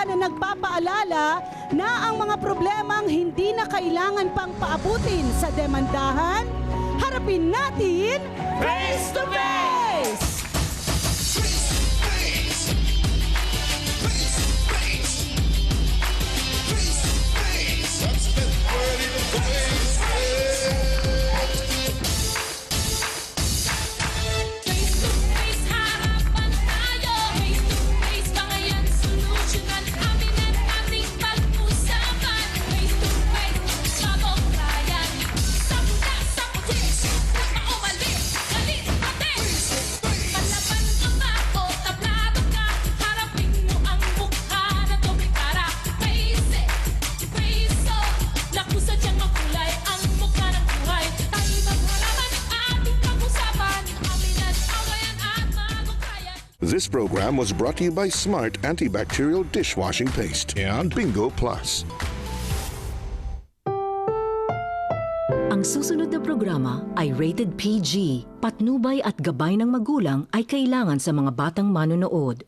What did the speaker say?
na nagpapaalala na ang mga problemang hindi na kailangan pang paabutin sa demandahan, harapin natin face to face! This program was brought to you by Smart Antibacterial Dishwashing Paste and Bingo Plus. Ang susunod na programa ay rated PG. Patnubay at gabay ng magulang ay kailangan sa mga batang manonood.